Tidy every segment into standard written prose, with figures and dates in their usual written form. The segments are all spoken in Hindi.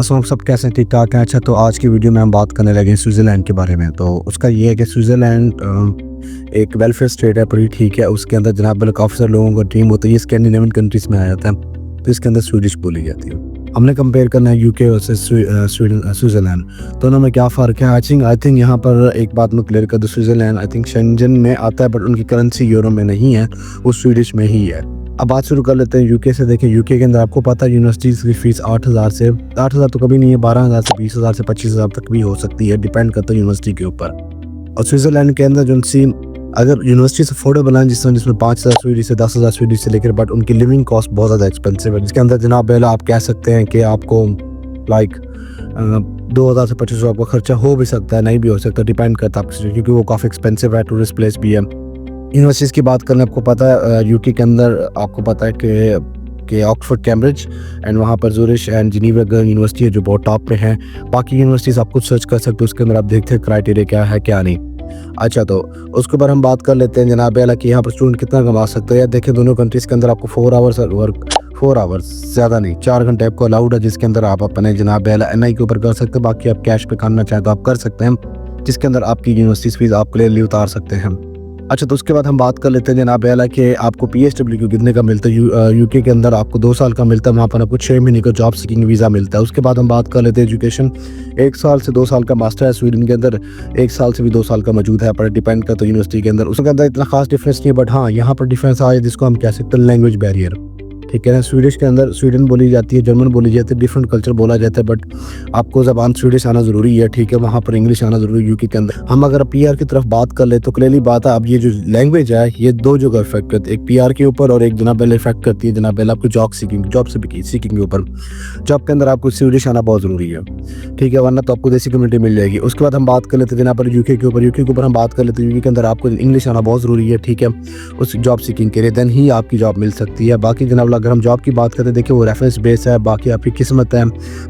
असलम, सब कैसे हैं? ठीक-ठाक हैं। अच्छा, तो आज की वीडियो में हम बात करने लगे हैं स्विट्ज़रलैंड के बारे में। तो उसका ये है कि स्विट्ज़रलैंड एक वेलफेयर स्टेट है, बड़ी ठीक है। उसके अंदर जनाब काफ़ी सारे लोगों का ड्रीम होता है, ये स्कैंडिनेवियन कंट्रीज़ में आ जाता है, तो इसके अंदर स्वीडिश बोली जाती है। हमने कंपेयर करना है यूके वर्सेस स्विट्ज़रलैंड, दोनों में क्या फ़र्क है। आई थिंक यहाँ पर एक बात मैं क्लियर कर दूँ, स्विट्ज़रलैंड आई थिंक शेंजन में आता है, बट उनकी करेंसी यूरो में नहीं है, वो स्वीडिश में ही है। अब बात शुरू कर लेते हैं यूके से। देखिए, यूके के अंदर आपको पता है यूनिवर्सिटीज़ की फ़ीस 8,000 तो कभी नहीं है, 12,000 से 20,000 से 25,000 तक भी हो सकती है, डिपेंड करता है यूनिवर्सिटी के ऊपर। और स्विट्ज़रलैंड के अंदर जो सी अगर यूनिवर्सिटी से अफोर्डेबल हैं, जिसमें 5,000 स्वीडिश से 10,000 स्वीडिश से लेकर, बट उनकी लिविंग कॉस्ट बहुत ज़्यादा एक्सपेंसिव है, जिसके अंदर जनाब आप कह सकते हैं कि आपको लाइक 2,000 से 25,000 आपका खर्चा हो भी सकता है, नहीं भी हो सकता, डिपेंड करता है आपकी, क्योंकि वो काफ़ी एक्सपेंसिव है, टूरिस्ट प्लेस भी है। यूनिवर्सिटीज़ की बात करें, आपको पता है यूके के अंदर आपको पता है कि ऑक्सफोर्ड, कैम्ब्रिज एंड वहाँ पर ज़ूरिश एंड जिनेवा यूनिवर्सिटी है जो बहुत टॉप पे हैं। बाकी यूनिवर्सिटीज़ आप खुद सर्च कर सकते हो, उसके अंदर आप देखते हैं क्राइटेरिया क्या है क्या नहीं। अच्छा, तो उसके ऊपर हम बात कर लेते हैं जनाब अला कि यहाँ पर स्टूडेंट कितना कमा सकते हैं। देखिए, दोनों कंट्रीज़ के अंदर आपको 4 आवर्स ज़्यादा नहीं, 4 घंटे आपको अलाउड है, जिसके अंदर आप अपने जनाब अला NI के ऊपर कर सकते हैं। बाकी आप कैश पे करना चाहें तो आप कर सकते हैं, जिसके अंदर आपकी यूनिवर्सिटी फीस आप क्लियरली उतार सकते हैं। अच्छा, तो उसके बाद हम बात कर लेते हैं जनाब अला कि आपको PSW कितने का मिलता है। यूके के अंदर आपको 2 साल का मिलता है, वहाँ पर आपको 6 महीने का जॉब सीकिंग वीज़ा मिलता है। उसके बाद हम बात कर लेते हैं एजुकेशन। 1 साल से 2 साल का मास्टर है स्वीडन के अंदर, 1 साल से भी 2 साल का मौजूद है, पर डिपेंड करता है यूनिवर्सिटी के अंदर। उसके अंदर इतना खास डिफरेंस नहीं है, बट हाँ, यहाँ पर डिफरेंस आया जिसको हम कह सकते हैं लैंग्वेज बैरियर। ठीक है ना, स्वीडिश के अंदर स्वीडन बोली जाती है, जर्मन बोली जाती है, डिफरेंट कल्चर बोला जाता है, बट आपको ज़बान स्वीडिश आना ज़रूरी है। ठीक है, वहाँ पर इंग्लिश आना ज़रूरी है यूके के अंदर। हम अगर PR की तरफ बात कर ले तो क्लियरली बात है, अब ये जो लैंग्वेज है ये 2 जगह इफेक्ट करती है, एक PR के ऊपर और एक जनाब इफेक्ट करती है जनाब आपको जॉब सीकिंग के ऊपर। जॉब के अंदर आपको स्वीडिश आना बहुत ज़रूरी है, ठीक है, वरना तो आपको देसी कम्युनिटी मिल जाएगी। उसके बाद हम बात कर लेते हैं जनाब यूके के ऊपर हम बात कर लेते हैं। यूके के अंदर आपको इंग्लिश आना बहुत ज़रूरी है, ठीक है, उस जॉब सीकिंग के लिए, देन ही आपकी जॉब मिल सकती है। बाकी जनाब अगर हम जॉब की बात करते हैं, देखिए वो रेफरेंस बेस है, बाकी आपकी किस्मत है,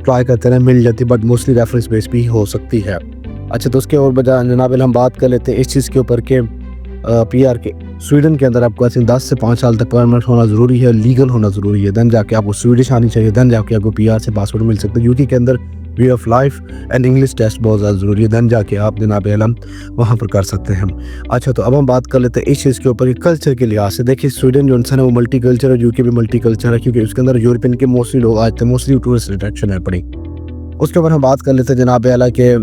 ट्राई करते हैं मिल जाती है, बट मोस्टली रेफरेंस बेस भी हो सकती है। अच्छा, तो उसके और बजाय जनाब हम बात कर लेते हैं इस चीज़ के ऊपर के PR के स्वीडन के अंदर आपको ऐसे 10 से 5 साल तक परमानेंट होना ज़रूरी है, लीगल होना ज़रूरी है, देन जाके आपको स्वीडिश आनी चाहिए, देन जाके आपको PR से पासपोर्ट मिल सकता है। यूके के अंदर way of life and English test बहुत ज़्यादा ज़रूरी है, देन जाके आप जनाब आलम वहाँ पर कर सकते हैं। अच्छा, तो अब हम बात कर लेते हैं इस चीज़ के ऊपर कि कल्चर के लिहाज से। देखिए, स्वीडन जो है वो मल्टी कल्चर है, यूके भी मल्टी कल्चर है, क्योंकि उसके अंदर यूरोपियन के मोस्टली लोग आते हैं, मोस्टली टूरिस्ट अट्रैक्शन है बड़ी। उसके ऊपर हम बात कर लेते हैं जनाब आला के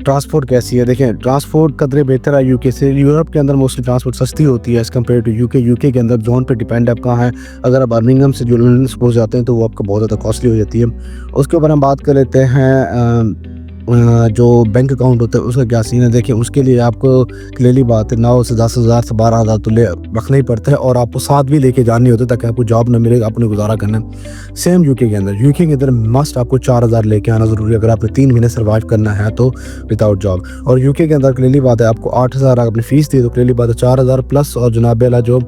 ट्रांसपोर्ट कैसी है। देखें, ट्रांसपोर्ट कदरे बेहतर है यूके से। यूरोप के अंदर मोस्टली ट्रांसपोर्ट सस्ती होती है as compared to UK. UK के अंदर जोन पे डिपेंड है आप कहाँ हैं। अगर आप बर्मिंघम से जो लंदन सपोज जाते हैं तो वो आपको बहुत ज़्यादा कॉस्टली हो जाती है। उसके ऊपर हम बात कर लेते हैं जो बैंक अकाउंट होता है उसका क्या सीन है। देखिए, उसके लिए आपको क्लियरली बात है 9 से 10,000 से 12,000 तो रखना ही पड़ता है, और आपको साथ भी लेके जानी होती है ताकि आपको जॉब ना मिले, आपने गुजारा करना है। सेम यूके के अंदर मस्ट आपको 4,000 लेके आना ज़रूरी है अगर आपने 3 महीने सर्वाइव करना है तो विदाउट जॉब। और यूके के अंदर क्लियरली बात है आपको 8,000 आपने फीस दी तो क्लियरली बात है 4,000 प्लस, और जनाब अला जो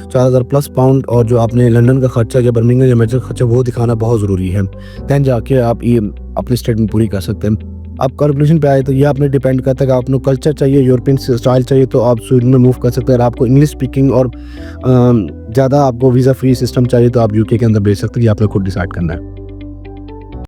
4,000 प्लस पाउंड, और जो आपने लंदन का खर्चा या बर्मिंघम या मैनचेस्टर खर्चा वो दिखाना बहुत ज़रूरी है, दैन जाके आप ये अपनी स्टेटमेंट पूरी कर सकते हैं। आप कैलकुलेशन पे आए तो ये आपने डिपेंड करता है कि आपको कल्चर चाहिए, यूरोपियन स्टाइल चाहिए तो आप स्वीडन में मूव कर सकते हैं। अगर आपको इंग्लिश स्पीकिंग और ज़्यादा आपको वीज़ा फ्री सिस्टम चाहिए तो आप यूके के अंदर भेज सकते हैं, ये आपने खुद डिसाइड करना है।